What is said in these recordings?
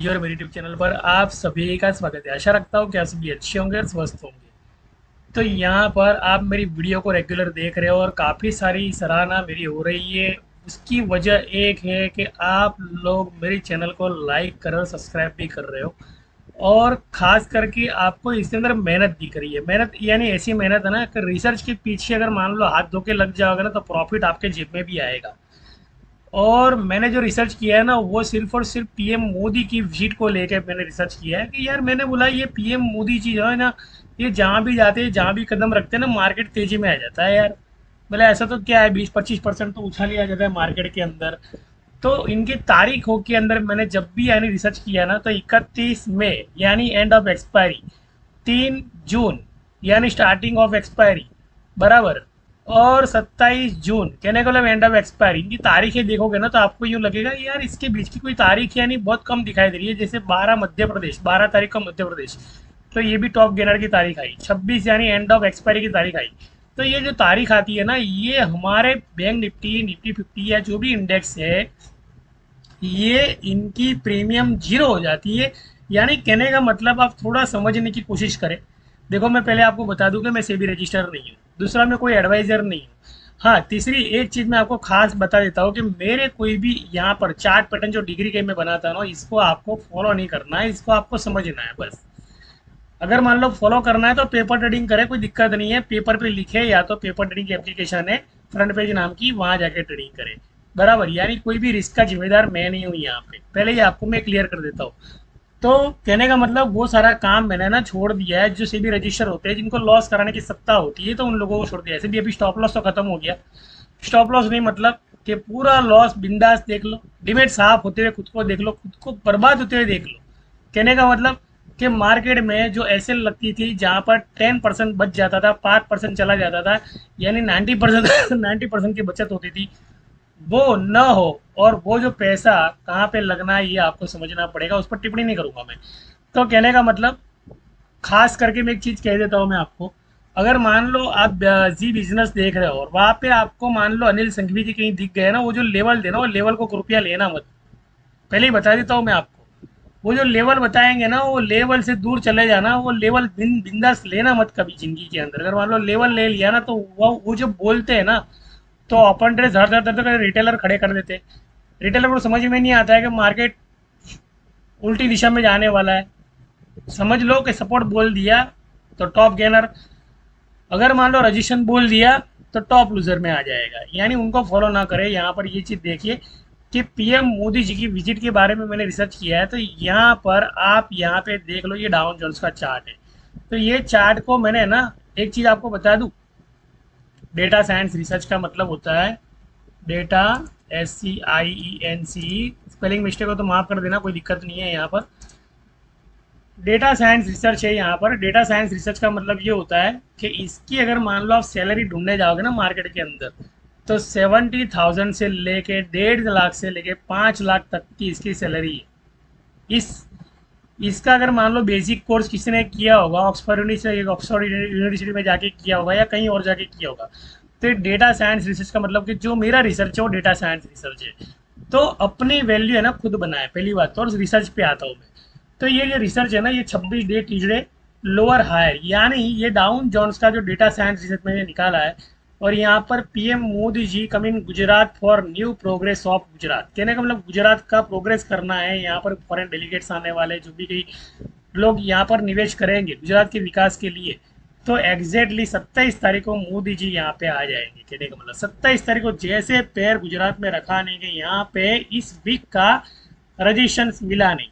और मेरे YouTube channel पर आप सभी का स्वागत है। आशा रखता हूँ कि आप सभी अच्छे होंगे और स्वस्थ होंगे। तो यहाँ पर आप मेरी वीडियो को रेगुलर देख रहे हो और काफ़ी सारी सराहना मेरी हो रही है। उसकी वजह एक है कि आप लोग मेरे चैनल को लाइक कर और सब्सक्राइब भी कर रहे हो, और ख़ास करके आपको इसके अंदर मेहनत दिख रही है। मेहनत यानी ऐसी मेहनत है ना कि रिसर्च के पीछे अगर मान लो हाथ धो के लग जाओगे ना, तो प्रॉफिट आपके जेब में भी आएगा। और मैंने जो रिसर्च किया है ना, वो सिर्फ और सिर्फ पीएम मोदी की विजिट को लेकर मैंने रिसर्च किया है कि यार, मैंने बोला ये पीएम मोदी जी जो है ना, ये जहाँ भी जाते हैं, जहाँ भी कदम रखते हैं ना, मार्केट तेजी में आ जाता है यार। बोले ऐसा तो क्या है, 20-25% तो उछाल लिया जाता है मार्केट के अंदर। तो इनकी तारीखों के अंदर मैंने जब भी यानी रिसर्च किया ना, तो 31 मई यानी एंड ऑफ एक्सपायरी, 3 जून यानी स्टार्टिंग ऑफ एक्सपायरी बराबर, और 27 जून कहने का मतलब एंड ऑफ एक्सपायरी, इनकी तारीखें देखोगे ना, तो आपको यूँ लगेगा यार इसके बीच की कोई तारीख यानी बहुत कम दिखाई दे रही है। जैसे 12 मध्य प्रदेश, 12 तारीख का मध्य प्रदेश, तो ये भी टॉप गेनर की तारीख आई। 26 यानी एंड ऑफ एक्सपायरी की तारीख आई। तो ये जो तारीख आती है ना, ये हमारे बैंक निफ्टी, निफ्टी 50 या जो भी इंडेक्स है, ये इनकी प्रीमियम जीरो हो जाती है। यानी कहने का मतलब आप थोड़ा समझने की कोशिश करें। देखो, मैं पहले आपको बता दूं कि मैं सेबी रजिस्टर नहीं हूँ, दूसरा मैं कोई एडवाइज़र नहीं हूँ। हाँ, तीसरी एक चीज़ मैं आपको खास बता देता हूँ कि मेरे कोई भी यहाँ पर चार्ट पैटर्न जो डिग्री के मैं बनाता हूँ, इसको आपको फॉलो नहीं करना है, इसको आपको समझना है बस। अगर मान लो फॉलो करना है तो पेपर ट्रेडिंग करें, कोई दिक्कत नहीं है। पेपर पे लिखे, या तो पेपर ट्रेडिंग की एप्लीकेशन है फ्रंट पेज नाम की, वहां जाके ट्रेडिंग करें बराबर। यानी कोई भी रिस्क का जिम्मेदार मैं नहीं हूँ यहाँ पे, पहले ही आपको मैं क्लियर कर देता हूँ। तो कहने का मतलब वो सारा काम मैंने ना छोड़ दिया है। जो सेबी रजिस्टर होते हैं, जिनको लॉस कराने की सत्ता होती है, तो उन लोगों को छोड़ दिया। ऐसे भी अभी स्टॉप लॉस तो खत्म हो गया। स्टॉप लॉस नहीं मतलब कि पूरा लॉस बिंदास देख लो, डिमेट साफ होते हुए खुद को देख लो, खुद को बर्बाद होते हुए देख लो। कहने का मतलब कि मार्केट में जो ऐसे लगती थी जहां पर 10% बच जाता था, 5% चला जाता था, यानी 90% 90% की बचत होती थी, वो न हो। और वो जो पैसा कहाँ पे लगना है, ये आपको समझना पड़ेगा। उस पर टिप्पणी नहीं करूंगा मैं। तो कहने का मतलब, खास करके मैं एक चीज़ कह देता हूँ मैं आपको। अगर मान लो आप जी बिजनेस देख रहे हो और वहाँ पे आपको मान लो अनिल संघवी जी कहीं दिख गए ना, वो जो लेवल देना, वो लेवल को कृपया लेना मत। पहले ही बता देता हूँ मैं आपको। वो जो लेवल बताएंगे ना, वो लेवल से दूर चले जाना। वो लेवल बिंदास लेना मत कभी जिंदगी के अंदर। अगर मान लो लेवल ले लिया ना, तो वो जो बोलते हैं ना, तो अपन ट्रेड धर धर धर धर रिटेलर खड़े कर देते। रिटेलर को समझ में नहीं आता है कि मार्केट उल्टी दिशा में जाने वाला है। समझ लो कि सपोर्ट बोल दिया तो टॉप गेनर, अगर मान लो रजिस्ट्रेशन बोल दिया तो टॉप लूजर में आ जाएगा। यानी उनको फॉलो ना करें। यहाँ पर ये चीज़ देखिए कि पीएम मोदी जी की विजिट के बारे में मैंने रिसर्च किया है। तो यहाँ पर आप यहाँ पे देख लो, ये डाउन जोन्स का चार्ट है। तो ये चार्ट को मैंने ना, एक चीज़ आपको बता दूं, डेटा साइंस रिसर्च का मतलब होता है डेटा, SCIENC। स्पेलिंग मिस्टेक हो तो माफ़ कर देना, कोई दिक्कत नहीं है। यहाँ पर डेटा साइंस रिसर्च है। यहाँ पर डेटा साइंस रिसर्च का मतलब ये होता है कि इसकी अगर मान लो आप सैलरी ढूंढने जाओगे ना मार्केट के अंदर, तो 70,000 से लेके 1.5 लाख से लेके 5 लाख तक की इसकी सैलरी है। इस इसका अगर मान लो बेसिक कोर्स किसी ने किया होगा, ऑक्सफोर्ड यूनिवर्सिटी में जाके किया होगा या कहीं और जाके किया होगा, तो डेटा साइंस रिसर्च का मतलब कि जो मेरा रिसर्च है वो डेटा साइंस रिसर्च है। तो अपनी वैल्यू है ना खुद बनाए, पहली बात तो। और रिसर्च पे आता हूँ मैं। तो ये जो रिसर्च है ना, ये 26 डे ट्यूजडे लोअर हायर, यानी ये डाउन जोन्स का जो डेटा साइंस रिसर्च मैंने निकाला है। और यहाँ पर PM Modi ji coming Gujarat for new progress of Gujarat, कहने का मतलब गुजरात का प्रोग्रेस करना है। यहाँ पर फॉरेन डेलीगेट्स आने वाले, जो भी कई लोग यहाँ पर निवेश करेंगे गुजरात के विकास के लिए। तो एग्जैक्टली 27 तारीख को मोदी जी यहाँ पे आ जाएंगे। कहने का मतलब 27 तारीख को जैसे पैर गुजरात में रखा नहीं कि यहाँ पे इस वीक का रजिस्ट्रेशन मिला नहीं।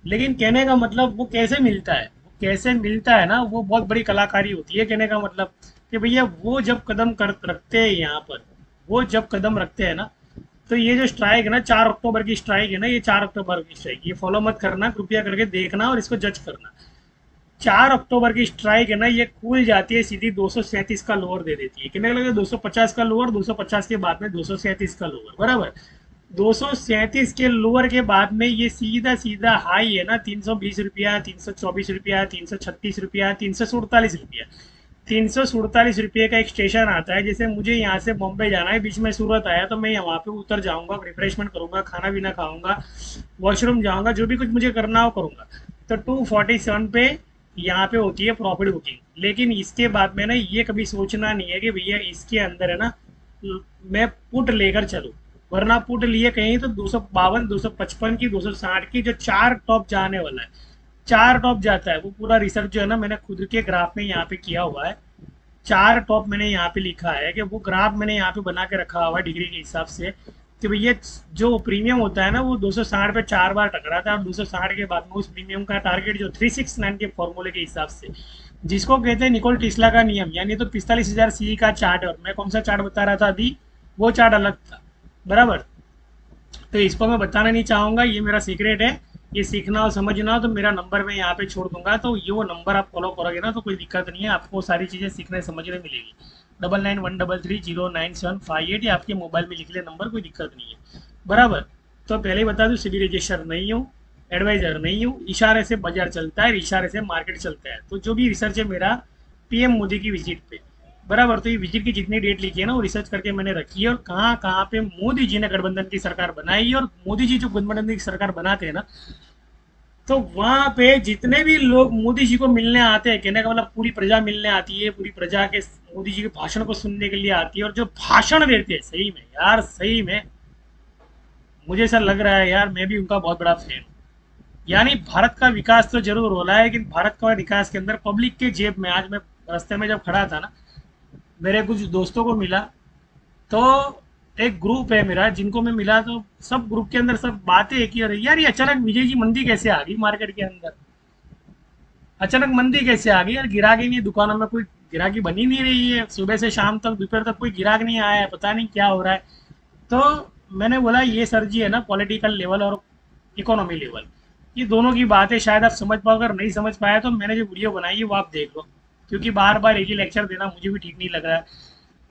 लेकिन कहने का मतलब वो कैसे मिलता है, वो कैसे मिलता है ना, वो बहुत बड़ी कलाकारी होती है। कहने का मतलब कि भैया वो जब कदम कर रखते हैं यहाँ पर, वो जब कदम रखते हैं ना, तो ये जो स्ट्राइक है ना, 4 अक्टूबर की स्ट्राइक है ना, ये 4 अक्टूबर की स्ट्राइक, ये फॉलो मत करना, कृपया करके देखना और इसको जज करना। 4 अक्टूबर की स्ट्राइक है ना, ये खुल जाती है सीधी 237 का लोअर दे देती है। कितने लगे, 250 का लोअर, 250 के बाद में 237 का लोअर बराबर। 237 के लोअर के बाद में ये सीधा सीधा हाई है ना, 320 रुपया, 324 रुपया, 336 रुपया, 347 रुपया। ₹347 का एक स्टेशन आता है। जैसे मुझे यहाँ से बॉम्बे जाना है, बीच में सूरत आया तो मैं वहाँ पे उतर जाऊँगा, रिफ्रेशमेंट करूँगा, खाना पीना खाऊंगा, वॉशरूम जाऊँगा, जो भी कुछ मुझे करना हो करूँगा। तो 247 पे यहाँ पे होती है प्रॉफिट बुकिंग। लेकिन इसके बाद में ना ये कभी सोचना नहीं है कि भैया इसके अंदर है ना मैं पुट लेकर चलूँ, वरना पुट लिए कहीं तो 252, 255 की, 260 की जो 4 टॉप जाने वाला है, 4 टॉप जाता है। वो पूरा रिसर्च जो है ना मैंने खुद के ग्राफ में यहाँ पे किया हुआ है। 4 टॉप मैंने यहाँ पे लिखा है कि वो ग्राफ मैंने यहाँ पे बना के रखा हुआ है डिग्री के हिसाब से कि भैया जो प्रीमियम होता है ना वो 260 पे 4 बार टकराता है, और 260 के बाद में उस प्रीमियम का टारगेट जो 369 के फॉर्मूले के हिसाब से, जिसको कहते हैं निकोल टेस्ला का नियम, यानी तो 45,000 सी का चार्ट। और मैं कौन सा चार्ट बता रहा था अभी, वो चार्ट अलग था, बराबर। तो इसको मैं बताना नहीं चाहूँगा, ये मेरा सीक्रेट है। ये सीखना और समझना हो तो मेरा नंबर मैं यहाँ पे छोड़ दूंगा, तो ये वो नंबर आप फॉलो करोगे ना तो कोई दिक्कत नहीं है, आपको सारी चीज़ें सीखने समझने मिलेगी। 9913309758, ये आपके मोबाइल में लिख ले नंबर, कोई दिक्कत नहीं है, बराबर। तो पहले ही बता दूँ, सिबी रजिस्टर नहीं हूँ, एडवाइजर नहीं हूँ, इशारे से बाजार चलता है, इशारे से मार्केट चलता है। तो जो भी रिसर्च है मेरा पीएम मोदी की विजिट पे, बराबर। तो ये विजिट की जितनी डेट लिखी है ना वो रिसर्च करके मैंने रखी है, और कहाँ कहाँ पे मोदी जी ने गठबंधन की सरकार बनाई। और मोदी जी जो गठबंधन की सरकार बनाते हैं ना, तो वहां पे जितने भी लोग मोदी जी को मिलने आते हैं, कहने का मतलब पूरी प्रजा मिलने आती है, पूरी प्रजा के मोदी जी के भाषण को सुनने के लिए आती है, और जो भाषण देते हैं सही में यार, सही में मुझे ऐसा लग रहा है यार मैं भी उनका बहुत बड़ा फैन हूँ। यानी भारत का विकास तो जरूर हो रहा है, लेकिन भारत का विकास के अंदर पब्लिक के जेब में, आज मैं रास्ते में जब खड़ा था ना, मेरे कुछ दोस्तों को मिला, तो एक ग्रुप है मेरा जिनको मैं मिला, तो सब ग्रुप के अंदर सब बातें एक ही हो रही, यार ये अचानक विजय जी मंदी कैसे आ गई मार्केट के अंदर, अचानक मंदी कैसे आ गई यार, गिराकी नहीं, दुकानों में कोई गिराकी बनी नहीं रही है, सुबह से शाम तक दोपहर तक कोई गिराक नहीं आया है, पता नहीं क्या हो रहा है। तो मैंने बोला ये सर जी है ना पॉलिटिकल लेवल और इकोनॉमी लेवल, ये दोनों की बातें शायद आप समझ पाओ, अगर नहीं समझ पाया तो मैंने जो वीडियो बनाई है वो आप देख लो, क्योंकि बार बार एक ही लेक्चर देना मुझे भी ठीक नहीं लग रहा है।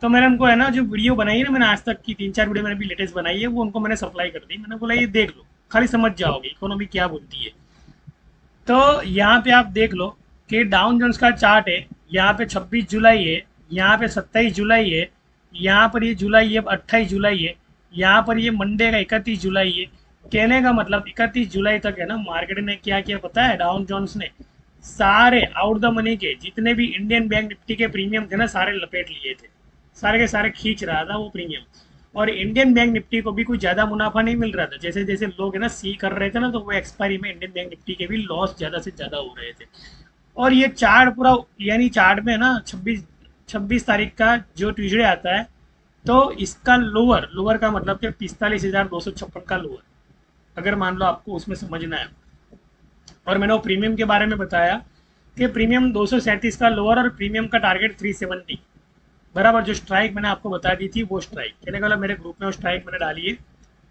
तो मैंने उनको है ना जो वीडियो बनाई है ना, मैंने आज तक की 3-4 वीडियो मैंने भी लेटेस्ट बनाई है, वो उनको मैंने सप्लाई कर दी। मैंने बोला ये देख लो, खाली समझ जाओगे इकोनॉमी क्या बोलती है। तो यहाँ पे आप देख लो कि डाउन जोन्स का चार्ट है, यहाँ पे 26 जुलाई है, यहाँ पे 27 जुलाई है, यहाँ पर ये जुलाई है 28 जुलाई है, यहाँ पर ये मंडे का 31 जुलाई है। कहने का मतलब 31 जुलाई तक है ना मार्केट ने क्या किया पता है, डाउन जोन्स ने सारे आउट द मनी के जितने भी इंडियन बैंक निफ्टी के प्रीमियम थे ना सारे लपेट लिए थे, सारे के सारे खींच रहा था वो प्रीमियम। और इंडियन बैंक निफ्टी को भी कोई ज़्यादा मुनाफा नहीं मिल रहा था, जैसे जैसे लोग है ना सी कर रहे थे ना, तो वो एक्सपायरी में इंडियन बैंक निफ्टी के भी लॉस ज़्यादा से ज़्यादा हो रहे थे। और ये चार्ट पूरा, यानी चार्ट में ना 26 तारीख का जो ट्यूजडे आता है, तो इसका लोअर, लोअर का मतलब कि 45,256 का लोअर, अगर मान लो आपको उसमें समझना है। और मैंने वो प्रीमियम के बारे में बताया कि प्रीमियम 237 का लोअर और प्रीमियम का टारगेट 370, बराबर। जो स्ट्राइक मैंने आपको बता दी थी वो स्ट्राइक, कहने का मतलब मेरे ग्रुप में वो स्ट्राइक मैंने डाली है,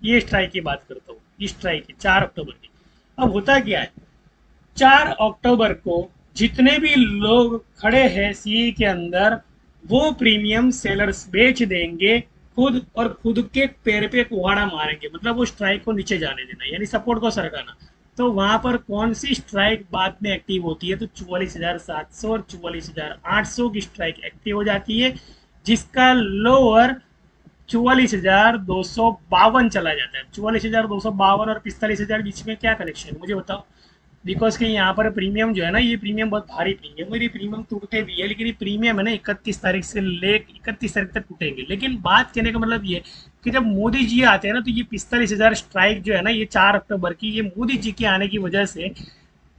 ये स्ट्राइक की बात करता हूँ, इस स्ट्राइक की 4 अक्टूबर की। अब होता क्या है, 4 अक्टूबर को जितने भी लोग खड़े हैं सी के अंदर, वो प्रीमियम सेलर्स बेच देंगे खुद, और खुद के पैर पे कुहाड़ा मारेंगे, मतलब वो स्ट्राइक को नीचे जाने देना, यानी सपोर्ट को सरकाना। तो वहां पर कौन सी स्ट्राइक बाद में एक्टिव होती है, तो 44,700 और 44,800 की स्ट्राइक एक्टिव हो जाती है, जिसका लोअर 44,252 चला जाता है। 44,252 और 45,000 बीच में क्या कनेक्शन है मुझे बताओ। बिकॉज कि यहाँ पर प्रीमियम जो है ना, ये प्रीमियम बहुत भारी प्रीमियम है, ये प्रीमियम टूटते भी है, लेकिन ये प्रीमियम है ना 31 तारीख से ले 31 तारीख तक टूटेंगे। लेकिन बात कहने का मतलब ये कि जब मोदी जी आते हैं ना, तो ये 45,000 स्ट्राइक जो है ना, ये 4 अक्टूबर की, ये मोदी जी के आने की वजह से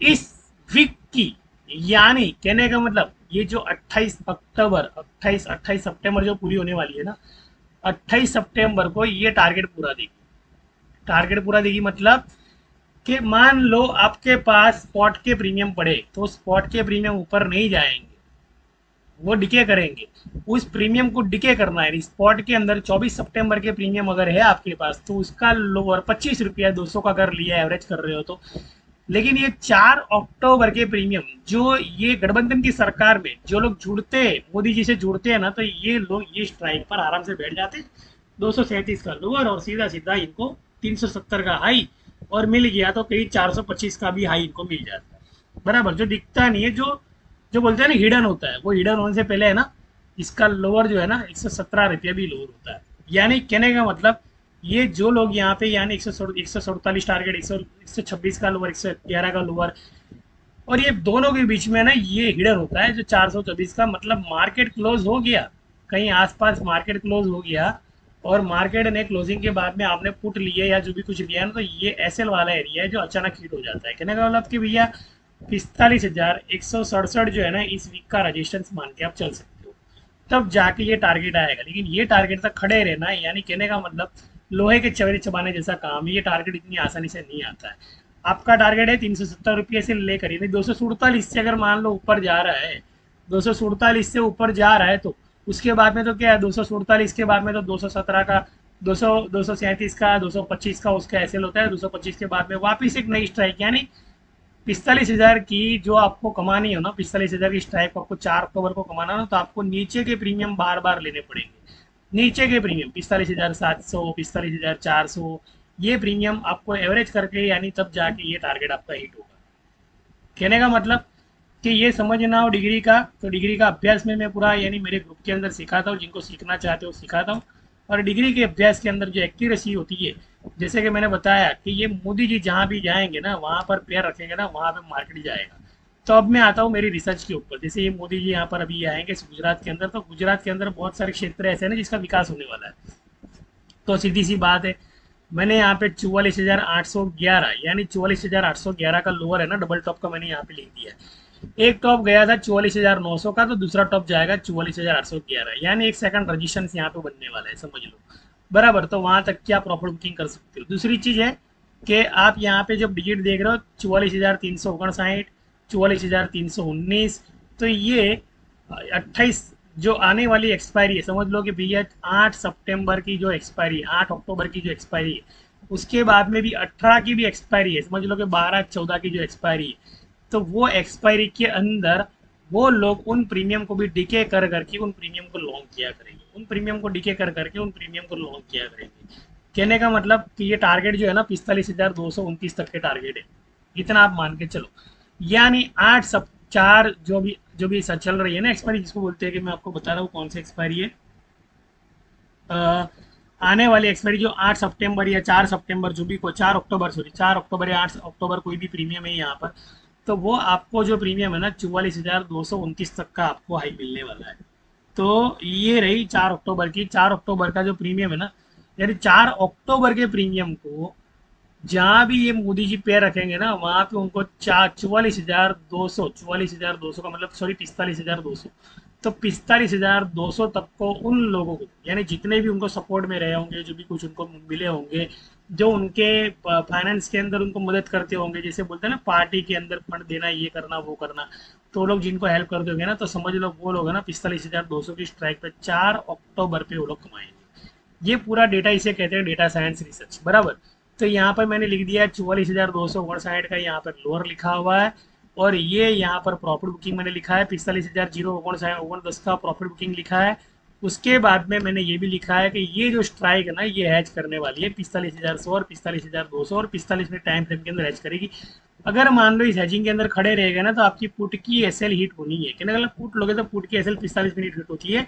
इस वीक की, यानी कहने का मतलब ये जो 28 अक्टूबर 28 सितंबर जो पूरी होने वाली है ना, 28 सितंबर को ये टारगेट पूरा देगी। टारगेट पूरा देगी मतलब कि मान लो आपके पास स्पॉट के प्रीमियम पड़े, तो स्पॉट के प्रीमियम ऊपर नहीं जाएंगे, वो डिके करेंगे। उस प्रीमियम को डिके करना है, स्पॉट के अंदर 24 सितंबर के प्रीमियम अगर है आपके पास, तो उसका लोअर 25 रुपया 200 का अगर लिया एवरेज कर रहे हो तो। लेकिन ये 4 अक्टूबर के प्रीमियम जो ये गठबंधन की सरकार में जो लोग जुड़ते हैं, मोदी जी से जुड़ते हैं ना, तो ये लोग ये स्ट्राइक पर आराम से बैठ जाते हैं। 237 का लोअर और सीधा सीधा इनको 370 का हाई, और मिल गया तो कहीं 425 का भी हाई इनको मिल जाता है, बराबर। जो दिखता नहीं है, जो जो बोलते हैं ना हिडन होता है, वो हिडन होने से पहले है ना इसका लोअर जो है ना 117 रुपया भी लोअर होता है। यानी कहने का मतलब ये जो लोग यहाँ पे यानी 147 टारगेट, 126 का लोअर, 111 का लोअर, और ये दोनों के बीच में ना ये हिडन होता है जो 424 का, मतलब मार्केट क्लोज हो गया कहीं आसपास, मार्केट क्लोज हो गया और मार्केट ने क्लोजिंग के बाद में आपने पुट लिए या जो भी कुछ लिया ना, तो ये एसएल वाला एरिया है जो अचानक हिट हो जाता है। कहने का मतलब कि भैया 45,167 जो है ना इस वीक का रजिस्टेंस मान के आप चल सकते हो, तब जाके ये टारगेट आएगा। लेकिन ये टारगेट तक खड़े रहना है, यानी कहने का मतलब लोहे के चवरे चबाने जैसा काम, ये टारगेट इतनी आसानी से नहीं आता है। आपका टारगेट है 370 रुपये से लेकर, यानी 247 से अगर मान लो ऊपर जा रहा है, 247 से ऊपर जा रहा है, तो उसके बाद में तो क्या है, 247 के बाद में तो 217 का, 237 का, 225 का उसका एसएल होता है। 225 के बाद में वापस एक नई स्ट्राइक, यानी 45,000 की जो आपको कमानी हो ना, 45,000 की स्ट्राइक आपको 4 अक्टूबर को कमाना ना, तो आपको नीचे के प्रीमियम बार बार लेने पड़ेंगे। नीचे के प्रीमियम 45,700, 45,400, ये प्रीमियम आपको एवरेज करके, यानी तब जाके ये टारगेट आपका हिट होगा। कहने का मतलब कि ये समझना हो डिग्री का, तो डिग्री का अभ्यास में मैं पूरा यानी मेरे ग्रुप के अंदर सिखाता हूँ, जिनको सीखना चाहते हो सिखाता हूँ। और डिग्री के अभ्यास के अंदर जो एक्यूरेसी होती है, जैसे कि मैंने बताया कि ये मोदी जी जहाँ भी जाएंगे ना, वहाँ पर पैर रखेंगे ना, वहाँ पे मार्केट जाएगा। तो अब मैं आता हूँ मेरी रिसर्च के ऊपर। जैसे ये मोदी जी यहाँ पर अभी आएंगे गुजरात के अंदर, तो गुजरात के अंदर बहुत सारे क्षेत्र ऐसे हैं ना जिसका विकास होने वाला है। तो सीधी सी बात है, मैंने यहाँ पे 44,811 यानी 44,811 का लोअर है ना, डबल टॉप का मैंने यहाँ पे लिख दिया है। एक टॉप गया था 44,900 का, तो दूसरा टॉप जाएगा 44,811, यानी एक सेकंड रजिस्टेंस यहाँ पे बनने वाला है, समझ लो बराबर। तो वहां तक की आप प्रॉफिट बुकिंग कर सकते हो। दूसरी चीज है कि आप यहाँ पे जब डिजिट देख रहे हो 44,359, 44,319, तो ये 28 जो आने वाली एक्सपायरी है, समझ लो कि भैया 8 सितंबर की जो एक्सपायरी, 8 अक्टूबर की जो एक्सपायरी है, उसके बाद में भी 18 की भी एक्सपायरी है, समझ लो कि 12-14 की जो एक्सपायरी है, तो वो एक्सपायरी के अंदर वो लोग उन प्रीमियम को भी डिके कर करके उन प्रीमियम को लॉन्ग किया करेंगे, उन प्रीमियम को डिके कर करके उन प्रीमियम को लॉन्ग किया करेंगे। कहने का मतलब कि ये टारगेट जो है ना 45,229 तक के टारगेट है, इतना आप मान के चलो। यानी 8 सब 4 जो भी सच चल रही है ना एक्सपायरी, जिसको बोलते हैं कि मैं आपको बता रहा हूँ कौन सी एक्सपायरी है, आने वाली एक्सपायरी जो 8 सितंबर या 4 सितंबर जो भी को 4 अक्टूबर सॉरी 4 अक्टूबर या 8 अक्टूबर कोई भी प्रीमियम है यहाँ पर, तो वो आपको जो प्रीमियम है ना 44,229 तक का आपको हाई मिलने वाला है। तो ये रही 4 अक्टूबर की। 4 अक्टूबर का जो प्रीमियम है ना, यानी 4 अक्टूबर के प्रीमियम को जहाँ भी ये मोदी जी पैर रखेंगे ना, वहां पे उनको 44,200 का मतलब सॉरी 45,200, तो 45,200 तक को उन लोगों को, यानी जितने भी उनको सपोर्ट में रहे होंगे, जो भी कुछ उनको मिले होंगे, जो उनके फाइनेंस के अंदर उनको मदद करते होंगे, जैसे बोलते हैं ना पार्टी के अंदर फंड देना, ये करना वो करना, तो लोग जिनको हेल्प करते होंगे ना, तो समझ लो वो लोग है ना 45,200 की स्ट्राइक पे 4 अक्टूबर पे वो लोग कमाएंगे। ये पूरा डेटा इसे कहते हैं डेटा साइंस रिसर्च, बराबर। तो यहाँ पर मैंने लिख दिया 44,259 का यहाँ पर लोअर लिखा हुआ है, और ये यहाँ पर प्रॉफिट बुकिंग मैंने लिखा है 45,059 का प्रॉफिट बुकिंग लिखा है। उसके बाद में मैंने ये भी लिखा है कि ये जो स्ट्राइक है ना ये हैच करने वाली है 45,100 और 45,200 और 45 मिनट टाइम फ्रेम के अंदर हैच करेगी। अगर मान लो इस हैचिंग के अंदर खड़े रहेगा ना, तो आपकी पुट की एसएल हिट होनी है। कहने का पुट लोगे तो पुट की एसएल 45 मिनट हिट होती है।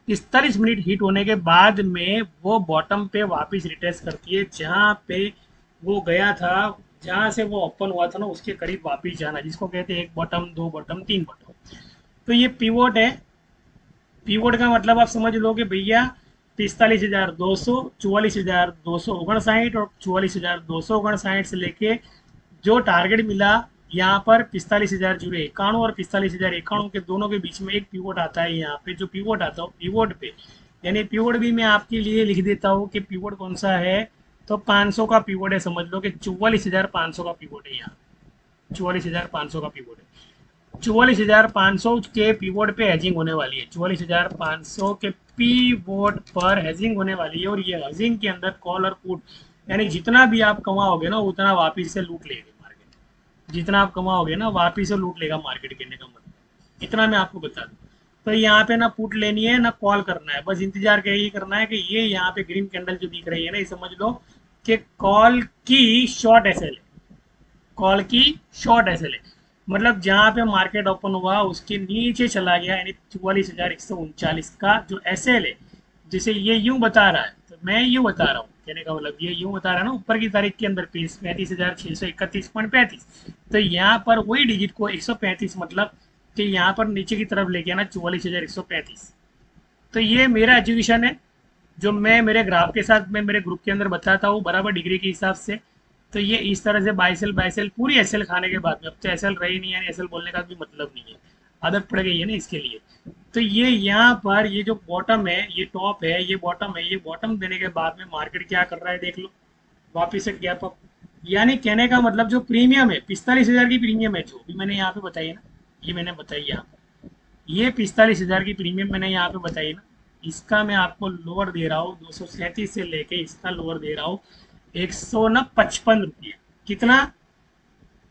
45 मिनट हिट होने के बाद में वो बॉटम पे वापस रिटेस्ट करती है, जहाँ पे वो गया था, जहाँ से वो ओपन हुआ था ना उसके करीब वापस जाना, जिसको कहते हैं 1 बॉटम 2 बॉटम 3 बॉटम। तो ये पिवोट है। पिवोट का मतलब आप समझ लो कि भैया 45,200, 44,259 और 44,259 से लेके जो टारगेट मिला यहाँ पर 45,091 और 45,091 के दोनों के बीच में एक पिवोट आता है। यहाँ पे जो पिवोट आता है पिवोट पे, यानी पिवोट भी मैं आपके लिए लिख देता हूँ कि पिवोट कौन सा है, तो 500 का पिवोट है। समझ लो कि 44,500 का पिवोट है, यहाँ 44,500 का पिवोट है। 44,500 के पीवोट पे हेजिंग होने वाली है। 44,500 के पीवोट पर हेजिंग होने वाली है, और ये हेजिंग के अंदर कॉल और पुट, यानी जितना भी आप कमाओगे ना उतना वापिस से लूट लेगा मार्केट। जितना आप कमाओगे ना वापिस से लूट लेगा मार्केट, कहने का मतलब इतना मैं आपको बता दूं। तो यहाँ पे ना पुट लेनी है ना कॉल करना है, बस इंतजार यही करना है कि ये यहाँ पे ग्रीन कैंडल जो दिख रही है ना, ये समझ लो कि कॉल की शॉर्ट एसएल है, कॉल की शॉर्ट एसएल है। मतलब जहाँ पे मार्केट ओपन हुआ उसके नीचे चला गया, यानी 44,139 का जो एसएल है, जैसे ये यूं बता रहा है तो मैं यूं बता रहा हूँ, कहने का मतलब ये यूं बता रहा है ना ऊपर की तारीख के अंदर 35,631.35, तो यहाँ पर वही डिजिट को 135 मतलब कि यहाँ पर नीचे की तरफ लेके आना 44,135। तो ये मेरा एजुकेशन है जो मैं मेरे ग्राफ के साथ मैं मेरे ग्रुप के अंदर बताता हूँ बराबर डिग्री के हिसाब से। तो ये इस तरह से बाई सेल पूरी एसएल खाने के बाद में, अब तो एसएल रही नहीं है, एसएल बोलने का भी मतलब नहीं है, आदत पड़ गई है ना इसके लिए। तो ये यहाँ पर ये जो बॉटम है, ये टॉप है, ये बॉटम है, ये बॉटम देने के बाद में मार्केट क्या कर रहा है देख लो, वापिस से गैप अप। यानी कहने का मतलब जो प्रीमियम है 45,000 की प्रीमियम है जो भी मैंने यहाँ पे बताई है ना, ये मैंने बताई यहाँ पे, ये 45,000 की प्रीमियम मैंने यहाँ पे बताई ना, इसका मैं आपको लोअर दे रहा हूँ 237 से लेके इसका लोअर दे रहा हूँ 155 रुपये। कितना?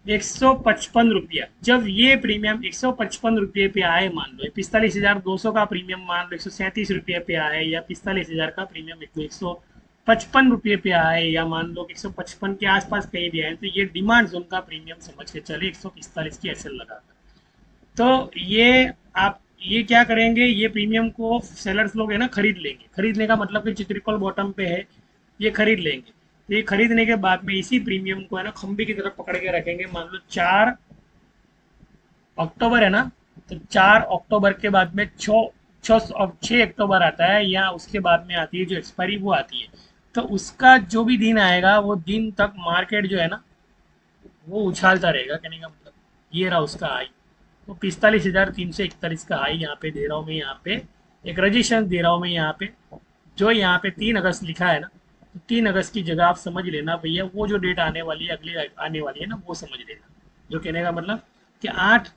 155 रुपया। जब ये प्रीमियम 155 रुपये पे आए, मान लो 45,200 का प्रीमियम मान लो 137 रुपये पे आए, या 45,000 का प्रीमियम 155 रुपये पे आए, या मान लो 155 के आसपास कहीं भी आए, तो ये डिमांड जोन का प्रीमियम समझ के चले 145 की एसएल लगाकर। तो ये आप ये क्या करेंगे, ये प्रीमियम को सेलर्स लोग है ना खरीद लेंगे। खरीदने का मतलब कि जो ट्रिपल बॉटम पे है ये खरीद लेंगे। तो ये खरीदने के बाद में इसी प्रीमियम को है ना खंबे की तरफ पकड़ के रखेंगे। मान लो 4 अक्टूबर है ना, तो 4 अक्टूबर के बाद में 6 अक्टूबर आता है, या उसके बाद में आती है जो एक्सपायरी वो आती है। तो उसका जो भी दिन आएगा वो दिन तक मार्केट जो है ना वो उछालता रहेगा, कहने का मतलब। ये रहा उसका हाई, तो 45,341 का हाई यहाँ पे दे रहा हूँ मैं। यहाँ पे एक रजिस्ट्रेशन दे रहा हूँ मैं यहाँ पे, जो यहाँ पे 3 अगस्त लिखा है ना, तो 3 अगस्त की जगह आप समझ लेना भैया वो जो डेट आने वाली है अगली आने वाली है ना वो समझ लेना। जो कहने का मतलब कि 8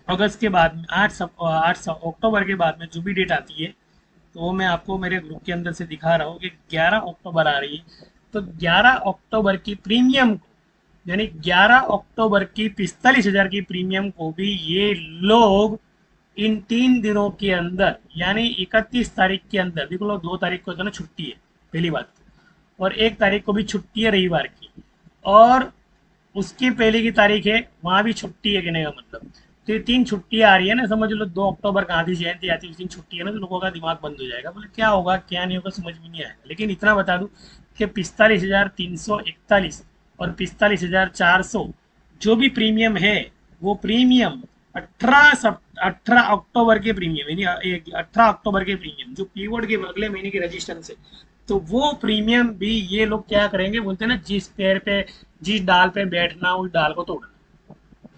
अगस्त के बाद में 8 अक्टूबर के बाद में जो भी डेट आती है, तो वो मैं आपको मेरे ग्रुप के अंदर से दिखा रहा हूँ कि 11 अक्टूबर आ रही है। तो 11 अक्टूबर की प्रीमियम को, यानी 11 अक्टूबर की 45,000 की प्रीमियम को भी ये लोग इन 3 दिनों के अंदर, यानी 31 तारीख के अंदर, देख लो 2 तारीख को तो ना छुट्टी है पहली बात, और 1 तारीख को भी छुट्टी है रविवार की, और उसकी पहले की तारीख है वहाँ भी छुट्टी है, कहने का मतलब। तो ये 3 छुट्टियाँ आ रही है ना, समझ लो 2 अक्टूबर गांधी जयंती आती है, उस दिन छुट्टी है ना, तो लोगों का दिमाग बंद हो जाएगा, बोले क्या होगा क्या नहीं होगा समझ में नहीं आएगा। लेकिन इतना बता दूं कि 45,341 और 45,400 जो भी प्रीमियम है, वो प्रीमियम 18 अक्टूबर के प्रीमियम, यानी 18 अक्टूबर के प्रीमियम जो पीवोड के अगले महीने के रजिस्ट्रेशन से, तो वो प्रीमियम भी ये लोग क्या करेंगे, बोलते हैं ना जिस पैर पे जिस डाल पे बैठना उस डाल को तोड़ना,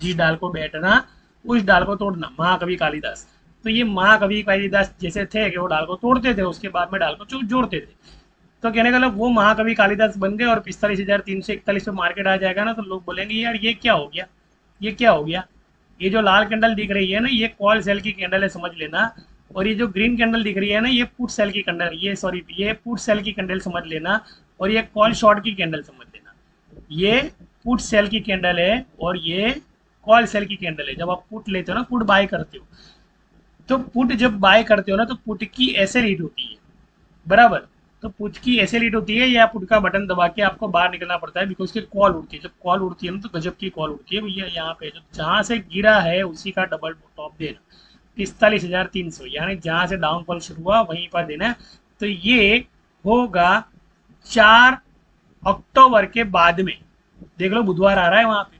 जिस डाल को बैठना उस डाल को तोड़ना, महाकवि कालिदास। तो ये महाकवि कालिदास जैसे थे कि वो डाल को तोड़ते थे, उसके बाद में डाल को जोड़ते थे। तो कहने का मतलब वो महाकवि कालिदास बन गए, और 45,341 पे मार्केट आ जाएगा ना, तो लोग बोलेंगे यार ये क्या हो गया, ये क्या हो गया। ये जो लाल कैंडल दिख रही है ना ये कॉल सेल की कैंडल है, समझ लेना। और ये जो ग्रीन कैंडल दिख रही है ना ये पुट सेल की कैंडल, ये पुट सेल की कैंडल समझ लेना, और ये कॉल शॉर्ट की कैंडल समझ लेना। ये पुट सेल की कैंडल है और ये कॉल सेल की कैंडल है। जब आप पुट लेते हो ना, पुट बाय करते हो, तो पुट जब बाय करते हो ना तो पुट की ऐसे रीड होती है बराबर। तो पुट की ऐसे लीड होती है, या पुट का बटन दबा के आपको बाहर निकलना पड़ता है, बिकॉज की कॉल उड़ती है। जब कॉल उड़ती है ना तो गजब की कॉल उड़ती है भैया। यहाँ पे जो जहाँ से गिरा है उसी का डबल टॉप देना, 45,300, यानी जहाँ से डाउनफॉल शुरू हुआ वहीं पर देना। तो ये होगा 4 अक्टूबर के बाद में, देख लो बुधवार आ रहा है वहां पे,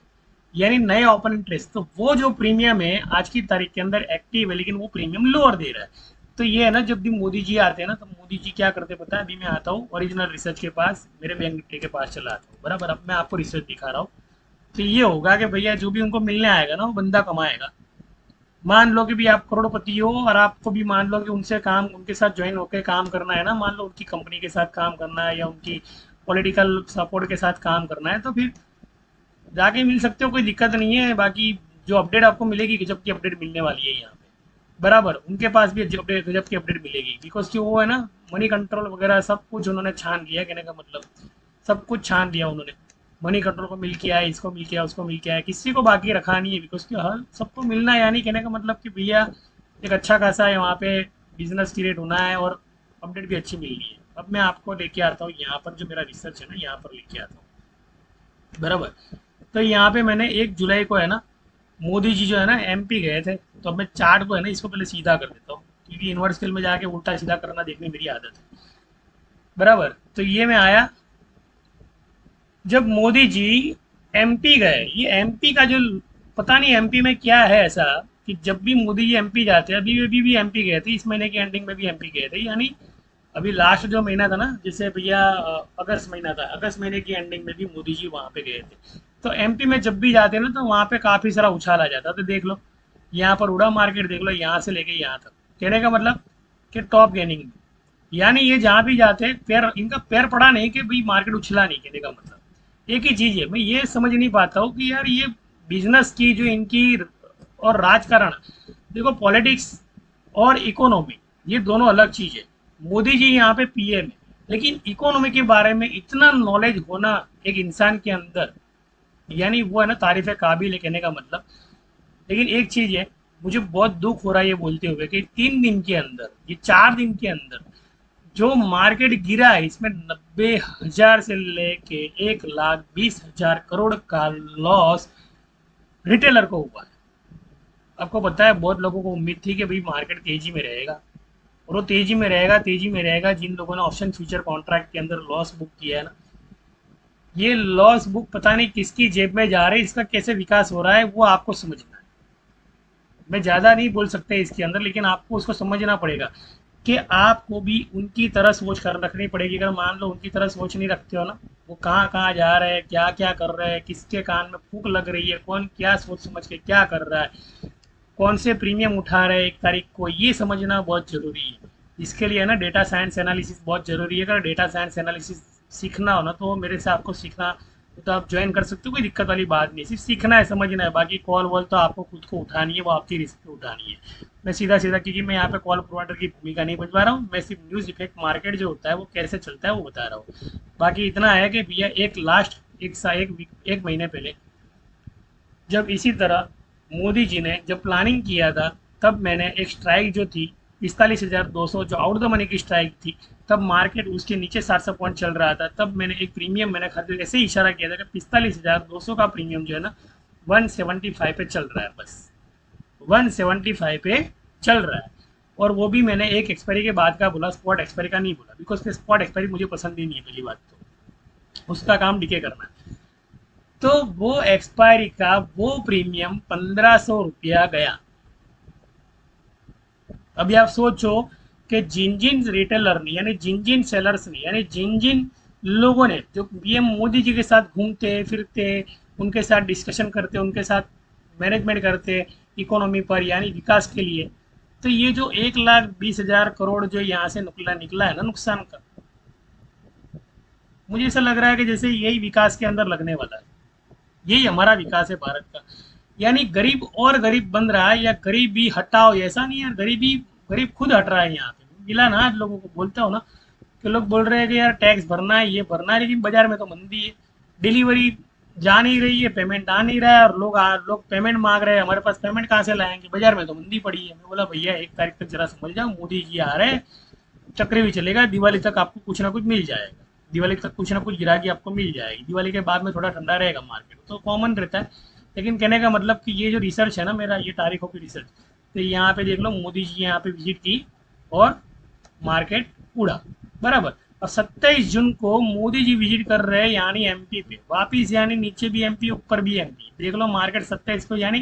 यानी नए ओपन इंटरेस्ट। तो वो जो प्रीमियम है आज की तारीख के अंदर एक्टिव है, लेकिन वो प्रीमियम लोअर दे रहा है। तो ये है ना, जब भी मोदी जी आते हैं ना तो मोदी जी क्या करते पता है, अभी मैं आता हूँ ओरिजिनल रिसर्च के पास, मेरे बैंक निफ्टी के पास चला आता हूँ बराबर। अब मैं आपको रिसर्च दिखा रहा हूँ। तो ये होगा कि भैया जो भी उनको मिलने आएगा ना वो बंदा कमाएगा। मान लो कि भी आप करोड़पति हो और आपको भी मान लो कि उनसे काम, उनके साथ ज्वाइन होकर काम करना है ना, मान लो उनकी कंपनी के साथ काम करना है या उनकी पॉलिटिकल सपोर्ट के साथ काम करना है, तो फिर जाके मिल सकते हो, कोई दिक्कत नहीं है। बाकी जो अपडेट आपको मिलेगी गजब की अपडेट मिलने वाली है यहाँ पे बराबर। उनके पास भी गजब की अपडेट मिलेगी, बिकॉज कि वो है ना मनी कंट्रोल वगैरह सब कुछ उन्होंने छान लिया, कहने का मतलब सब कुछ छान लिया उन्होंने। मनी कंट्रोल को मिल के आया, इसको मिल के आया, उसको मिल के आया, किसी को बाकी रखा नहीं है, बिकॉज कि हर सबको मिलना है। यानी कहने का मतलब कि भैया एक अच्छा खासा है वहाँ पे बिजनेस क्रिएट होना है और अपडेट भी अच्छी मिलनी है। अब मैं आपको लेके आता हूँ यहाँ पर, जो मेरा रिसर्च है ना यहाँ पर लेके आता हूँ बराबर। तो यहाँ पे मैंने 1 जुलाई को है ना मोदी जी जो है ना एमपी गए थे, तो अब मैं चार्ट को है ना इसको पहले सीधा कर देता हूँ, क्योंकि इन्वर्स स्केल में जाके उल्टा सीधा करना देखने मेरी आदत है। बराबर, तो ये मैं आया जब मोदी जी एमपी गए। ये एमपी का जो, पता नहीं एमपी में क्या है ऐसा कि जब भी मोदी जी एमपी जाते हैं, अभी भी एमपी गए थे, इस महीने की एंडिंग में भी एमपी गए थे, यानी अभी लास्ट जो महीना था ना, जैसे भैया अगस्त महीना था, अगस्त महीने की एंडिंग में भी मोदी जी वहाँ पे गए थे। तो एमपी में जब भी जाते हैं ना, तो वहाँ पे काफ़ी सारा उछाल आ जाता है। तो देख लो यहाँ पर उड़ा मार्केट, देख लो यहाँ से लेके यहाँ तक, कहने का मतलब कि टॉप गेनिंग में, यानी ये जहाँ भी जाते हैं पैर, इनका पैर पड़ा नहीं कि भाई मार्केट उछला नहीं, कहने का मतलब एक ही चीज़ है। मैं ये समझ नहीं पाता हूँ कि यार ये बिजनेस की जो इनकी और राजकारण, देखो पॉलिटिक्स और इकोनॉमी ये दोनों अलग चीज़ है। मोदी जी यहाँ पे पीएम है, लेकिन इकोनॉमी के बारे में इतना नॉलेज होना एक इंसान के अंदर, यानी वो है ना तारीफ काबिल है, कहने का मतलब। लेकिन एक चीज़ है, मुझे बहुत दुख हो रहा है ये बोलते हुए कि 3 दिन के अंदर, ये 4 दिन के अंदर जो मार्केट गिरा है, इसमें 90,000 से लेके 1,20,000 करोड़ का लॉस रिटेलर को हुआ है। आपको पता है बहुत लोगों को उम्मीद थी कि भाई मार्केट तेजी में रहेगा, और वो तेजी में रहेगा, तेजी में रहेगा। जिन लोगों ने ऑप्शन फ्यूचर कॉन्ट्रैक्ट के अंदर लॉस बुक किया है ना, ये लॉस बुक पता नहीं किसकी जेब में जा रही है, इसका कैसे विकास हो रहा है वो आपको समझना है। मैं ज़्यादा नहीं बोल सकते इसके अंदर, लेकिन आपको उसको समझना पड़ेगा कि आपको भी उनकी तरह सोच कर रखनी पड़ेगी। अगर मान लो उनकी तरह सोच नहीं रखते हो ना, वो कहाँ कहाँ जा रहे हैं, क्या क्या कर रहे हैं, किसके कान में फूंक लग रही है, कौन क्या सोच समझ के क्या कर रहा है, कौन से प्रीमियम उठा रहे हैं 1 तारीख को, ये समझना बहुत ज़रूरी है। इसके लिए है ना डेटा साइंस एनालिसिस बहुत ज़रूरी है। अगर डेटा साइंस एनालिसिस सीखना हो ना, तो मेरे से आपको सीखना, तो आप ज्वाइन कर सकते हो, कोई दिक्कत वाली बात नहीं। सिर्फ सीखना है, समझना है, बाकी कॉल वॉल तो आपको खुद को उठानी है, वो आपकी रिस्क पे उठानी है। मैं सीधा सीधा, क्योंकि मैं यहाँ पे कॉल प्रोवाइडर की भूमिका नहीं बजवा रहा हूँ, मैं सिर्फ न्यूज़ इफेक्ट मार्केट जो होता है वो कैसे चलता है वो बता रहा हूँ। बाकी इतना है कि भैया एक लास्ट एक महीने पहले जब इसी तरह मोदी जी ने जब प्लानिंग किया था, तब मैंने एक स्ट्राइक जो थी 45,200, जो आउट द मनी की स्ट्राइक थी, तब मार्केट उसके नीचे 700 पॉइंट चल रहा था, तब मैंने एक प्रीमियम मैंने खाते ऐसे ही इशारा किया था कि 45,200 का प्रीमियम जो है ना 175 पे चल रहा है, बस 175 पे चल रहा है। और वो भी मैंने एक एक्सपायरी के बाद का बोला, स्पॉट एक्सपायरी का नहीं बोला, बिकॉज स्पॉट एक्सपायरी मुझे पसंद ही नहीं है। पहली बात तो उसका काम डीके करना है। तो वो एक्सपायरी का वो प्रीमियम 1,500 रुपया गया। अभी आप सोचो कि जिन जिन रिटेलर ने, यानी जिन जिन सेलर्स ने, यानी जिन जिन लोगों ने जो पीएम मोदी जी के साथ घूमते फिरते, उनके साथ डिस्कशन करते, उनके साथ मैनेजमेंट करते इकोनॉमी पर, यानी विकास के लिए, तो ये जो 1,20,000 करोड़ जो यहाँ से निकला निकला है ना नुकसान का, मुझे ऐसा लग रहा है कि जैसे यही विकास के अंदर लगने वाला है। यही हमारा विकास है भारत का। यानी गरीब और गरीब बन रहा है, या गरीबी हटाओ, ऐसा नहीं यार, गरीबी गरीब खुद हट रहा है। यहाँ पे मिला ना आज लोगों को, बोलता हो ना कि लोग बोल रहे हैं कि यार टैक्स भरना है, ये भरना है, लेकिन बाजार में तो मंदी है, डिलीवरी जा नहीं रही है, पेमेंट आ नहीं रहा है, और लोग पेमेंट मांग रहे हैं, हमारे पास पेमेंट कहाँ से लाएंगे, बाजार में तो मंदी पड़ी है। मैं बोला भैया 1 तारीख तक जरा समझ जाओ, मोदी जी आ रहे हैं, चक्र भी चलेगा, दिवाली तक आपको कुछ ना कुछ मिल जाएगा, दिवाली तक कुछ ना कुछ गिराकी आपको मिल जाएगी, दिवाली के बाद में थोड़ा ठंडा रहेगा मार्केट, तो कॉमन रहता है। लेकिन कहने का मतलब कि ये जो रिसर्च है ना मेरा, ये तारीखों की रिसर्च, तो यहाँ पे देख लो मोदी जी यहाँ पे विजिट की और मार्केट उड़ा, बराबर। और 27 जून को मोदी जी विजिट कर रहे हैं, यानी एमपी पे वापिस, यानी नीचे भी एमपी ऊपर भी एमपी, देख लो मार्केट 27 को, यानी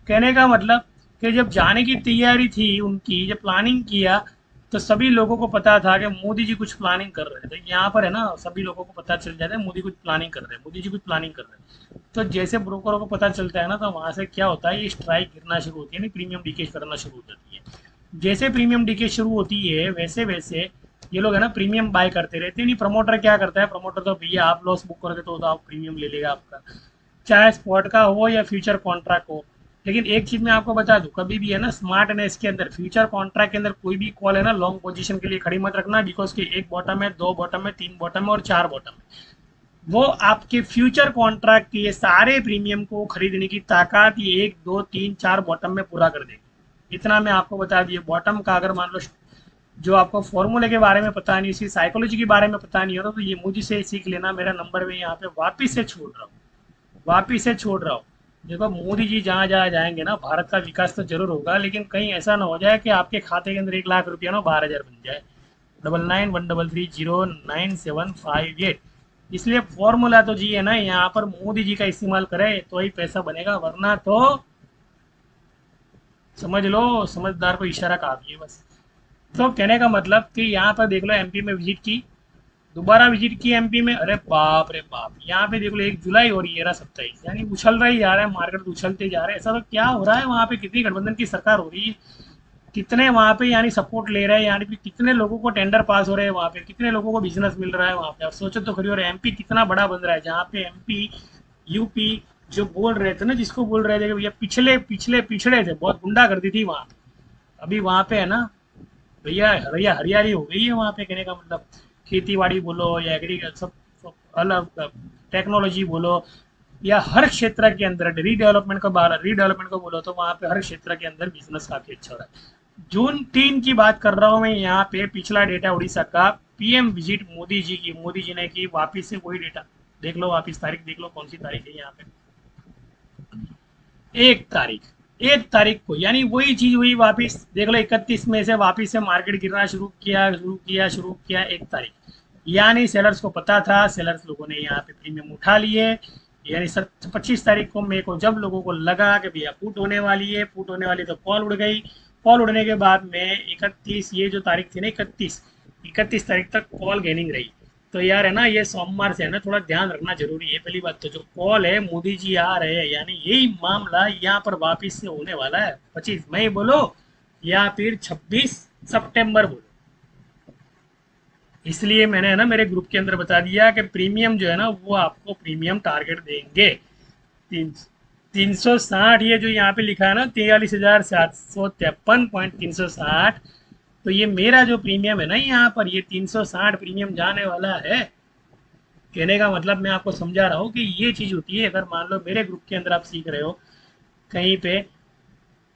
कहने का मतलब कि जब जाने की तैयारी थी उनकी, जब प्लानिंग किया, तो सभी लोगों को पता था कि मोदी जी कुछ प्लानिंग कर रहे थे। यहाँ पर है ना सभी लोगों को पता चल जाता है मोदी कुछ प्लानिंग कर रहे हैं, मोदी जी कुछ प्लानिंग कर रहे हैं। तो जैसे ब्रोकरों को पता चलता है ना, तो वहाँ से क्या होता है, ये स्ट्राइक गिरना शुरू होती है, यानी प्रीमियम लीकेज करना शुरू हो जाती है। जैसे प्रीमियम लीकेज शुरू होती है, वैसे वैसे ये लोग है ना प्रीमियम बाय करते रहते हैं। नहीं, प्रमोटर क्या करता है, प्रमोटर तो भैया आप लॉस बुक कर देते हो तो आप प्रीमियम ले लेगा आपका, चाहे स्पॉट का हो या फ्यूचर कॉन्ट्रैक्ट हो। लेकिन एक चीज़ मैं आपको बता दूं, कभी भी है ना स्मार्टनेस के अंदर, फ्यूचर कॉन्ट्रैक्ट के अंदर कोई भी कॉल है ना लॉन्ग पोजीशन के लिए खड़ी मत रखना, बिकॉज कि 1 बॉटम है, 2 बॉटम है, 3 बॉटम है और 4 बॉटम है। वो आपके फ्यूचर कॉन्ट्रैक्ट के ये सारे प्रीमियम को खरीदने की ताकत ये 1, 2, 3, 4 बॉटम में पूरा कर देगी। इतना मैं आपको बता दिए। बॉटम का अगर मान लो जो आपको फॉर्मूले के बारे में पता नहीं, इसकी साइकोलॉजी के बारे में पता नहीं हो, तो ये मुझे से सीख लेना। मेरा नंबर में यहाँ पे वापिस से छोड़ रहा हूँ, वापिस से छोड़ रहा हूँ। देखो मोदी जी जहाँ जहाँ जाएंगे ना, भारत का विकास तो जरूर होगा, लेकिन कहीं ऐसा ना हो जाए कि आपके खाते के अंदर 1 लाख रुपया ना 12,000 बन जाए। 9913309758। इसलिए फॉर्मूला तो जी है ना, यहाँ पर मोदी जी का इस्तेमाल करे तो ही पैसा बनेगा, वरना तो समझ लो समझदार को इशारा काफी है बस। तो कहने का मतलब कि यहाँ पर देख लो एमपी में विजिट की, दोबारा विजिट की एमपी में, अरे बाप रे बाप, यहाँ पे देख लो 1 जुलाई और ये रहा 27, यानी उछल रहा ही जा रहा है मार्केट, उछलते जा रहे हैं। ऐसा तो क्या हो रहा है वहाँ पे, कितनी गठबंधन की सरकार हो रही है, कितने वहाँ पे यानी सपोर्ट ले रहे हैं, यानी कि कितने लोगों को टेंडर पास हो रहे हैं वहाँ पे, कितने लोगों को बिजनेस मिल रहा है वहाँ पे। अब सोचो तो खरी, और एमपी कितना बड़ा बन रहा है, जहाँ पे एमपी यूपी जो बोल रहे थे ना, जिसको बोल रहे थे कि भैया पिछले पिछले पिछड़े थे, बहुत गुंडा करती थी वहाँ पे, अभी वहाँ पे है ना भैया भैया हरियाली हो गई है वहाँ पे। कहने का मतलब खेती बाड़ी बोलो या एग्रीकल्चर, सब अलग, टेक्नोलॉजी बोलो या हर क्षेत्र के अंदर, रीडेवलपमेंट को बोलो, तो वहाँ पे हर क्षेत्र के अंदर बिजनेस काफी अच्छा हो रहा है। जून 3 की बात कर रहा हूँ मैं, यहाँ पे पिछला डेटा उड़ीसा का, पीएम विजिट मोदी जी की, मोदी जी ने की, वापिस से वही डेटा देख लो, वापिस तारीख देख लो कौन सी तारीख है यहाँ पे, 1 तारीख, 1 तारीख को, यानी वही चीज हुई वापिस देख लो। 31 में से वापिस से मार्केट गिरना शुरू किया 1 तारीख, यानी सेलर्स को पता था, सेलर्स लोगों ने यहाँ पे प्रीमियम उठा लिए। यानी 25 तारीख को मेरे को जब लोगों को लगा कि भैया पुट होने वाली है, पुट होने वाली, तो कॉल उड़ गई। कॉल उड़ने के बाद में 31, ये जो तारीख थी ना 31 तारीख तक कॉल गेनिंग रही। तो यार है ना, ये सोमवार से है ना, थोड़ा ध्यान रखना जरूरी है। पहली बात तो जो कॉल है, मोदी जी आ रहे हैं, यानी यही मामला यहाँ पर वापिस से होने वाला है। 25 मई बोलो या फिर 26 सितंबर बोलो। इसलिए मैंने है ना मेरे ग्रुप के अंदर बता दिया कि प्रीमियम जो है ना, वो आपको प्रीमियम टारगेट देंगे। 360, ये जो यहाँ पे लिखा है ना 43,753.360, तो ये मेरा जो प्रीमियम है ना यहाँ पर, ये 360 प्रीमियम जाने वाला है। कहने का मतलब मैं आपको समझा रहा हूँ कि ये चीज़ होती है। अगर मान लो मेरे ग्रुप के अंदर आप सीख रहे हो कहीं पे,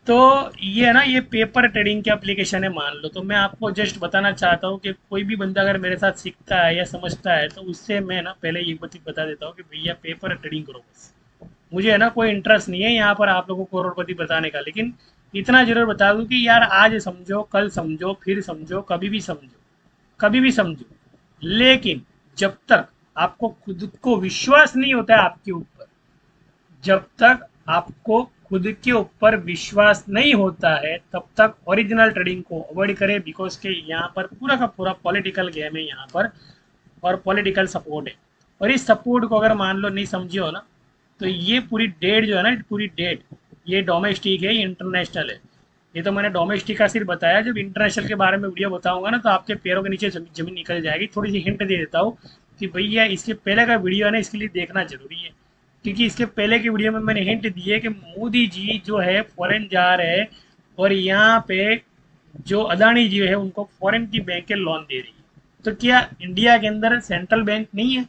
तो ये है ना, ये पेपर ट्रेडिंग की एप्लीकेशन है मान लो। तो मैं आपको जस्ट बताना चाहता हूँ कि कोई भी बंदा अगर मेरे साथ सीखता है या समझता है, तो उससे मैं ना पहले ये बता देता हूँ कि भैया पेपर ट्रेडिंग करो बस। मुझे है ना कोई इंटरेस्ट नहीं है यहाँ पर आप लोगों को करोड़पति बताने का, लेकिन इतना जरूर बता दूं कि यार आज समझो, कल समझो, फिर समझो, कभी भी समझो, कभी भी समझो, लेकिन जब तक आपको खुद को विश्वास नहीं होता है आपके ऊपर, जब तक आपको खुद के ऊपर विश्वास नहीं होता है, तब तक ओरिजिनल ट्रेडिंग को अवॉइड करें। बिकॉज के यहाँ पर पूरा का पूरा पॉलिटिकल गेम है यहाँ पर, और पॉलिटिकल सपोर्ट है। और इस सपोर्ट को अगर मान लो नहीं समझे हो ना, तो ये पूरी डेट जो है ना, पूरी डेट, ये डोमेस्टिक है, ये इंटरनेशनल है। ये तो मैंने डोमेस्टिक का सिर्फ बताया, जब इंटरनेशनल के बारे में वीडियो बताऊंगा ना, तो आपके पैरों के नीचे जमीन निकल जाएगी। थोड़ी सी हिंट दे देता हूँ कि भैया इसके पहले का वीडियो है ना, इसके लिए देखना जरूरी है, क्योंकि इसके पहले की वीडियो में मैंने हिंट दी है कि मोदी जी जो है फॉरेन जा रहे हैं, और यहाँ पे जो अदानी जी है उनको फॉरेन की बैंकें लोन दे रही है। तो क्या इंडिया के अंदर सेंट्रल बैंक नहीं है?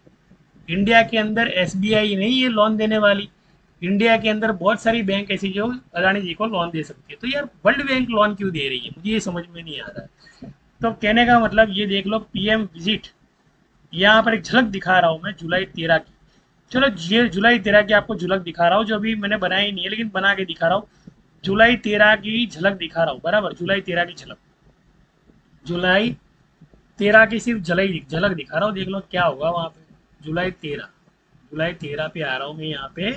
इंडिया के अंदर एसबीआई नहीं है लोन देने वाली? इंडिया के अंदर बहुत सारी बैंक ऐसी जो अदानी जी को लोन दे सकती है। तो यार वर्ल्ड बैंक लोन क्यों दे रही है, मुझे ये समझ में नहीं आ रहा है। तो कहने का मतलब ये देख लो, पीएम विजिट, यहाँ पर एक झलक दिखा रहा हूँ मैं जुलाई 13 की। चलो ये जुलाई 13 की आपको झलक दिखा रहा हूँ, जो अभी मैंने बनाई नहीं है लेकिन बना के दिखा रहा हूँ। जुलाई 13 की झलक दिखा रहा हूँ, बराबर, जुलाई 13 की झलक, जुलाई 13 की सिर्फ झलक झलक दिखा रहा हूँ। देख लो क्या होगा वहाँ पे। जुलाई 13 पे आ रहा हूँ मैं यहाँ पे,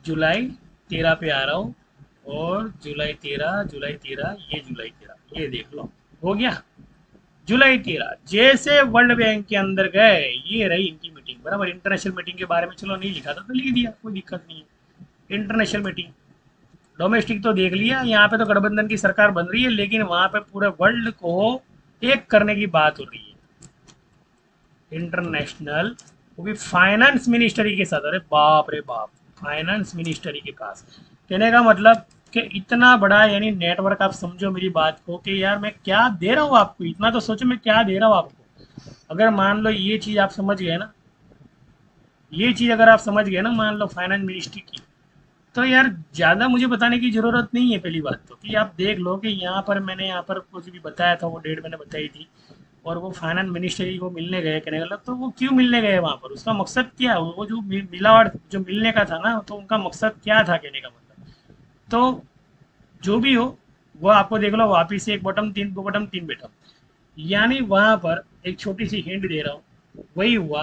जुलाई 13 पे आ रहा हूँ, और जुलाई 13 ये जुलाई 13 ये देख लो, हो गया। जुलाई 13 जैसे वर्ल्ड बैंक के अंदर गए, ये रही इनकी मीटिंग, बराबर। इंटरनेशनल मीटिंग के बारे में चलो नहीं लिखा था तो लिख दिया, कोई दिक्कत नहीं है। इंटरनेशनल मीटिंग, डोमेस्टिक तो देख लिया, यहाँ पे तो गठबंधन की सरकार बन रही है, लेकिन वहां पे पूरे वर्ल्ड को एक करने की बात हो रही है। इंटरनेशनल, वो भी फाइनेंस मिनिस्ट्री के साथ, अरे बाप रे बाप, फाइनेंस मिनिस्ट्री के पास। कहने का मतलब कि इतना बड़ा यानी नेटवर्क, आप समझो मेरी बात को कि यार मैं क्या दे रहा हूँ आपको, इतना तो सोचो मैं क्या दे रहा हूँ आपको। अगर मान लो ये चीज़ आप समझ गए ना, ये चीज़ अगर आप समझ गए ना, मान लो फाइनेंस मिनिस्ट्री की, तो यार ज़्यादा मुझे बताने की ज़रूरत नहीं है। पहली बात तो कि आप देख लो कि यहाँ पर मैंने यहाँ पर कुछ भी बताया था, वो डेट मैंने बताई थी। और वो फाइनेंस मिनिस्ट्री को मिलने गए कहने का मतलब, तो वो क्यों मिलने गए वहाँ पर, उसका मकसद क्या, वो जो मिलावट जो मिलने का था ना, तो उनका मकसद क्या था कहने का मतलब। तो जो भी हो, वो आपको देख लो वापिस से एक बॉटम तीन, दो बॉटम तीन बॉटम, यानी वहाँ पर एक छोटी सी हिंट दे रहा हूँ, वही हुआ।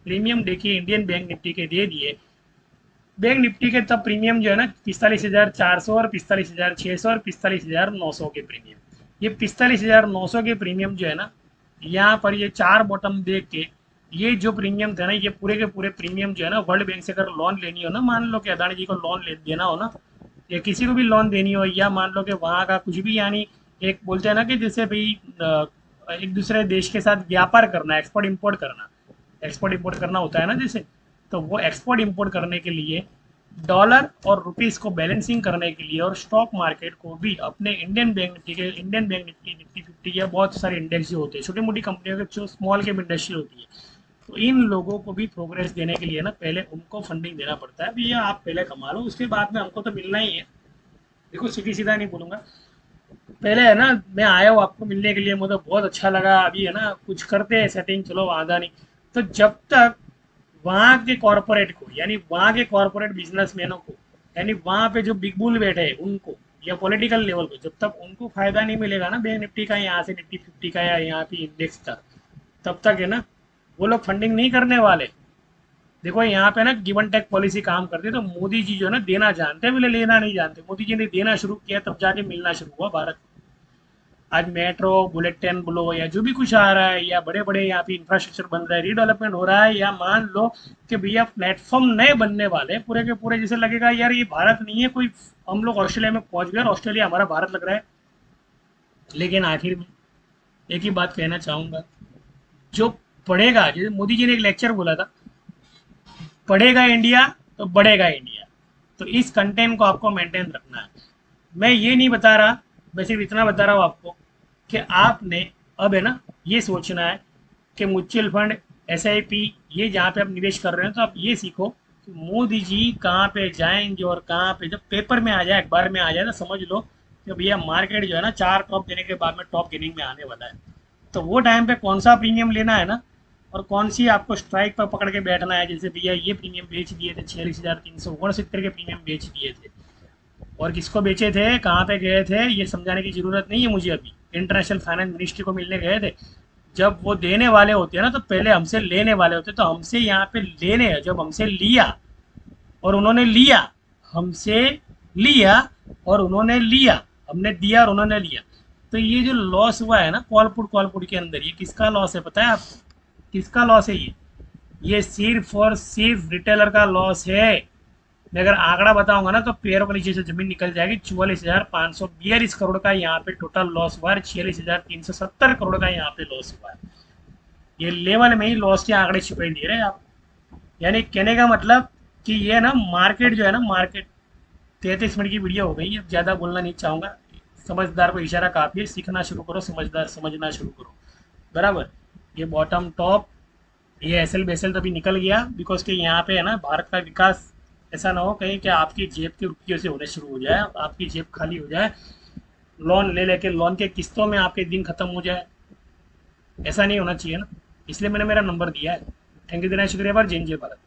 प्रीमियम देखिए इंडियन बैंक निफ्टी के दे दिए, बैंक निफ्टी के तब प्रीमियम जो है ना 45,400 और 45,600 और 45,900 के प्रीमियम, ये 45,900 के प्रीमियम जो है ना, यहाँ पर ये चार बॉटम देख के, ये जो प्रीमियम थे ना, ये पूरे के पूरे प्रीमियम जो है ना, वर्ल्ड बैंक से अगर लोन लेनी हो ना, मान लो कि अदानी जी को लोन ले देना हो ना, या किसी को भी लोन देनी हो, या मान लो कि वहाँ का कुछ भी, यानी एक बोलते हैं ना कि जैसे भाई एक दूसरे देश के साथ व्यापार करना, एक्सपोर्ट इंपोर्ट करना, एक्सपोर्ट इंपोर्ट करना होता है ना जैसे, तो वो एक्सपोर्ट इंपोर्ट करने के लिए डॉलर और रुपीस को बैलेंसिंग करने के लिए, और स्टॉक मार्केट को भी अपने इंडियन बैंक निफ्टी के, इंडियन बैंक निफ्टी, निफ्टी 50 या बहुत सारे इंडेक्स जो होते हैं, छोटी मोटी कंपनियों के जो स्मॉल कैप इंडस्ट्री होती है, तो इन लोगों को भी प्रोग्रेस देने के लिए ना पहले उनको फंडिंग देना पड़ता है, भैया आप पहले कमा लो, उसके बाद में हमको तो मिलना ही है। देखो सीधी सीधा नहीं बोलूँगा, पहले है ना, मैं आया हूँ आपको मिलने के लिए, मुझे बहुत अच्छा लगा, अभी है ना कुछ करते हैं सेटिंग, चलो वादा नहीं। तो जब तक वहाँ के कॉरपोरेट को, यानी वहाँ के कॉरपोरेट बिजनेसमैनों को, यानी वहाँ पे जो बिग बुल बैठे हैं उनको, या पॉलिटिकल लेवल पे, जब तक उनको फायदा नहीं मिलेगा ना बैंक निफ्टी का, यहाँ से निफ्टी 50 का या यहाँ पे इंडेक्स का, तब तक है ना वो लोग फंडिंग नहीं करने वाले। देखो यहाँ पे ना गिव एंड टेक पॉलिसी काम करती है, तो मोदी जी जो है ना देना जानते हैं, बोले लेना नहीं जानते। मोदी जी ने देना शुरू किया तब जाके मिलना शुरू हुआ भारत को। आज मेट्रो, बुलेट ट्रेन बोलो, या जो भी कुछ आ रहा है, या बड़े बड़े यहाँ पे इंफ्रास्ट्रक्चर बन रहा है, रीडेवलपमेंट हो रहा है, या मान लो कि भैया प्लेटफॉर्म नए बनने वाले हैं पूरे के पूरे, जैसे लगेगा यार ये भारत नहीं है कोई, हम लोग ऑस्ट्रेलिया में पहुंच गए और ऑस्ट्रेलिया हमारा भारत लग रहा है। लेकिन आखिर में एक ही बात कहना चाहूंगा, जो पढ़ेगा, जैसे मोदी जी ने एक लेक्चर बोला था, पढ़ेगा इंडिया तो बढ़ेगा इंडिया, तो इस कंटेंट को आपको मेंटेन रखना है। मैं ये नहीं बता रहा, मैं सिर्फ इतना बता रहा हूँ आपको कि आपने अब है ना ये सोचना है कि म्यूचुअल फंड, एसआईपी, ये जहाँ पे आप निवेश कर रहे हैं, तो आप ये सीखो कि मोदी जी कहाँ पे जाएंगे, और कहाँ पे जब पेपर में आ जाए, अखबार में आ जाए, तो समझ लो कि भैया मार्केट जो है ना चार टॉप देने के बाद में टॉप गेनिंग में आने वाला है। तो वो टाइम पे कौन सा प्रीमियम लेना है ना, और कौन सी आपको स्ट्राइक पर पकड़ के बैठना है, जैसे भैया ये प्रीमियम बेच दिए थे 46,369 के प्रीमियम बेच दिए थे, और किसको बेचे थे, कहाँ पे गए थे, ये समझाने की ज़रूरत नहीं है मुझे। अभी इंटरनेशनल फाइनेंस मिनिस्ट्री को मिलने गए थे, जब वो देने वाले होते हैं ना, तो पहले हमसे लेने वाले होते हैं, तो हमसे यहाँ पे लेने, जब हमसे लिया और उन्होंने लिया, हमसे लिया और उन्होंने लिया, हमने दिया और उन्होंने लिया, तो ये जो लॉस हुआ है ना कॉलपुट के अंदर, ये किसका लॉस है पता है आपको, किसका लॉस है ये सिर्फ और सिर्फ रिटेलर का लॉस है। मैं अगर आंकड़ा बताऊंगा ना तो पैरों के नीचे से जमीन निकल जाएगी। 44,542 करोड़ का यहाँ पे टोटल लॉस हुआ है, 46,370 करोड़ का यहाँ पे लॉस हुआ है। ये लेवल में ही लॉस के आंकड़े छिपे दे रहे हैं आप। यानी कहने का मतलब कि ये ना मार्केट जो है ना, मार्केट 33 मिनट की वीडियो हो गई, अब ज़्यादा बोलना नहीं चाहूँगा। समझदार को इशारा काफ़ी है, सीखना शुरू करो, समझदार समझना शुरू करो, बराबर। ये बॉटम टॉप, ये एसएल बेसल तो अभी निकल गया, बिकॉज कि यहाँ पे है ना भारत का विकास, ऐसा ना हो कहीं कि आपकी जेब के रुपये से होने शुरू हो जाए, आपकी जेब खाली हो जाए, लोन ले लेके लोन के किस्तों में आपके दिन खत्म हो जाए, ऐसा नहीं होना चाहिए ना। इसलिए मैंने मेरा नंबर दिया है। थैंक यू देना, शुक्रिया, बार जय हिंद जय भारत।